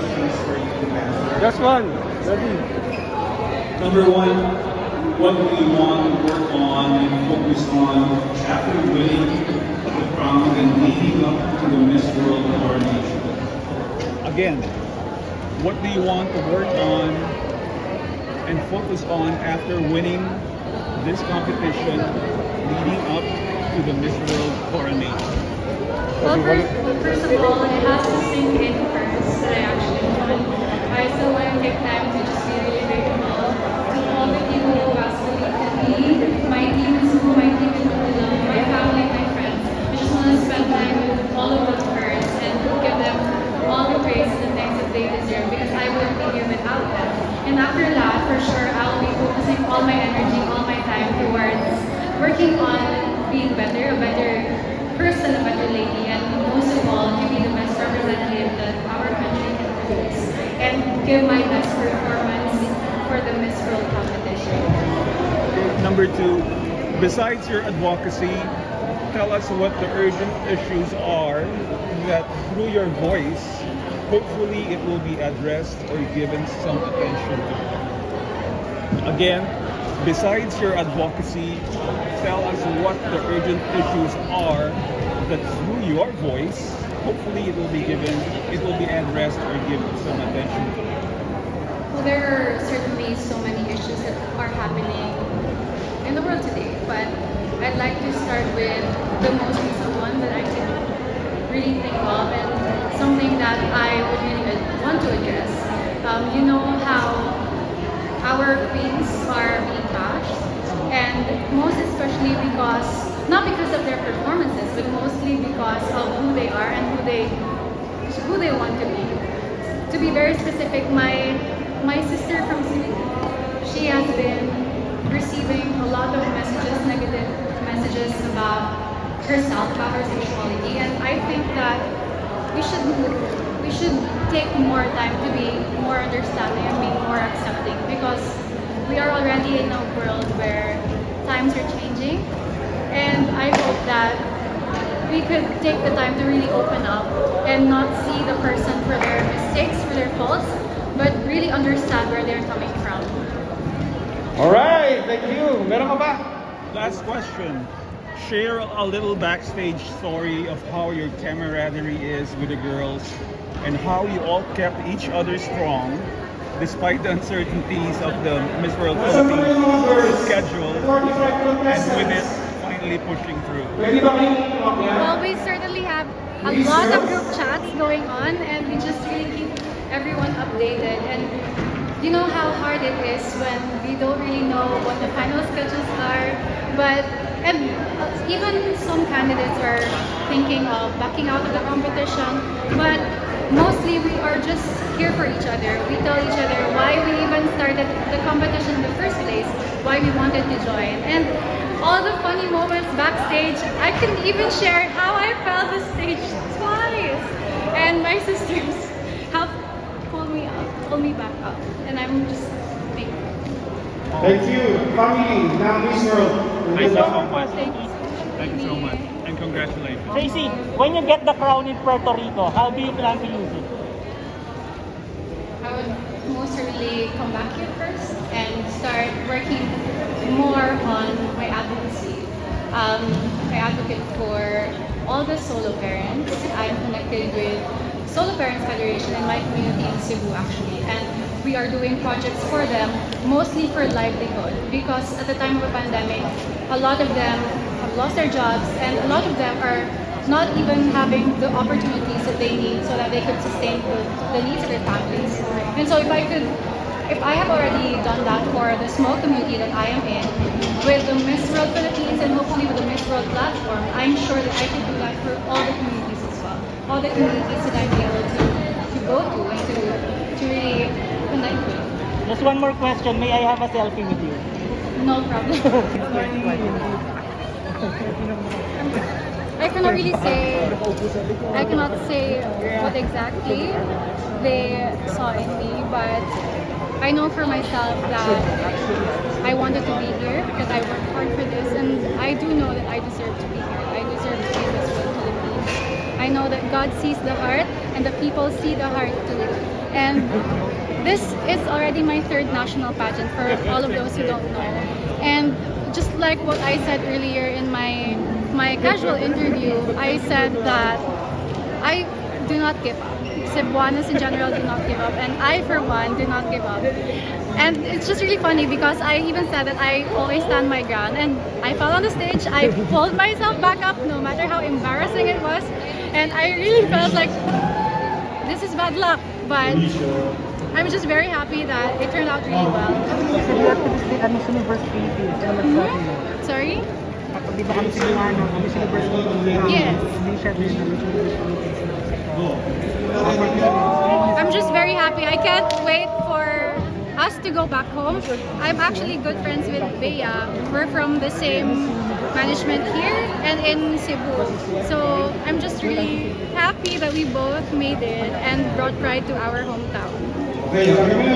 questions for you to answer. Just one. Ready. Number one, what do you want to work on and focus on after winning the crown and leading up to the Miss World coronation? Again, what do you want to work on and focus on after winning this competition leading up to the Miss World coronation? Well, first of all, it has to sink in first that I actually won. I still want to take time to just be really grateful to all the people who has believed in me, my team in school, my team in Manila, my family, my friends. I just want to spend time with all of them first and give them all the praise and the thanks that they deserve because I wouldn't be here without them. And after that, for sure, I'll be focusing all my energy, all my time towards working on being better, a better person, a better lady, and most of all, to be the best representative that our country can produce and give my best performance for the Miss World competition. Number two, besides your advocacy, tell us what the urgent issues are that through your voice, hopefully it will be addressed or given some attention to. Again, besides your advocacy, tell us what the urgent issues are that through your voice, hopefully it will be addressed or given some attention to. Well, there are certainly so many issues that are happening in the world today, but I'd like to start with the most recent one that I can really think of and something that I would really want to address. You know how our queens are being bashed, and most especially because, not because of their performances, but mostly because of who they are and who they want to be. To be very specific, my sister from Cebu, she has been receiving a lot of messages, negative messages about herself, about her sexuality, and I think that we should take more time to be more understanding and be more accepting because we are already in a world where times are changing, and I hope that we could take the time to really open up and not see the person for their mistakes, for their faults, but really understand where they're coming from. Alright, thank you. Meron ka ba? Last question. Share a little backstage story of how your camaraderie is with the girls and how you all kept each other strong despite the uncertainties of the Miss World Philippines schedule and with it finally pushing through. Well, we certainly have a lot of group chats going on, and we just really keep everyone updated. And you know how hard it is when we don't really know what the final schedules are, and even some candidates are thinking of backing out of the competition, but mostly we are just here for each other. We tell each other why we even started the competition in the first place, why we wanted to join, and all the funny moments backstage. I can even share how I fell the stage twice, and my sisters helped pull me back up, and I'm just thankful. Thank you, family, now Miss World. Thank you so much. Thank Thank you so much. And congratulations. Tracy, when you get the crown in Puerto Rico, how do you plan to use it? I would most certainly come back here first and start working more on my advocacy. I advocate for all the solo parents. I'm connected with Solo Parents Federation in my community in Cebu actually, and we are doing projects for them, mostly for livelihood, because at the time of a pandemic, a lot of them have lost their jobs, and a lot of them are not even having the opportunities that they need so that they could sustain the needs of their families. And so if I have already done that for the small community that I am in, with the Miss World Philippines and hopefully with the Miss World platform, I'm sure that I can do that for all the communities as well. All the communities that I'm able to go to and to really connect with. Just one more question. May I have a selfie with you? No problem. I cannot really say, I cannot say what exactly they saw in me, but I know for myself that I wanted to be here because I worked hard for this, and I do know that I deserve to be here. I deserve to be Miss World Philippines. I know that God sees the heart and the people see the heart too. And this is already my third national pageant for all of those who don't know. And just like what I said earlier in my casual interview, I said that I do not give up. Cebuanos in general do not give up, and I, for one, do not give up. And it's just really funny because I even said that I always stand my ground, and I fell on the stage, I pulled myself back up no matter how embarrassing it was, and I really felt like this is bad luck, but I'm just very happy that it turned out really well. Kasi you have to visit Miss Universe Philippines. Ano masasabi mo? Sorry? Kapag di ba kami sinihan ng Miss Universe Philippines? Yes. Hindi siya din ng Miss Universe Philippines. I'm just very happy. I can't wait for us to go back home. I'm actually good friends with Bea. We're from the same management here and in Cebu. So I'm just really happy that we both made it and brought pride to our hometown. Okay, kami na,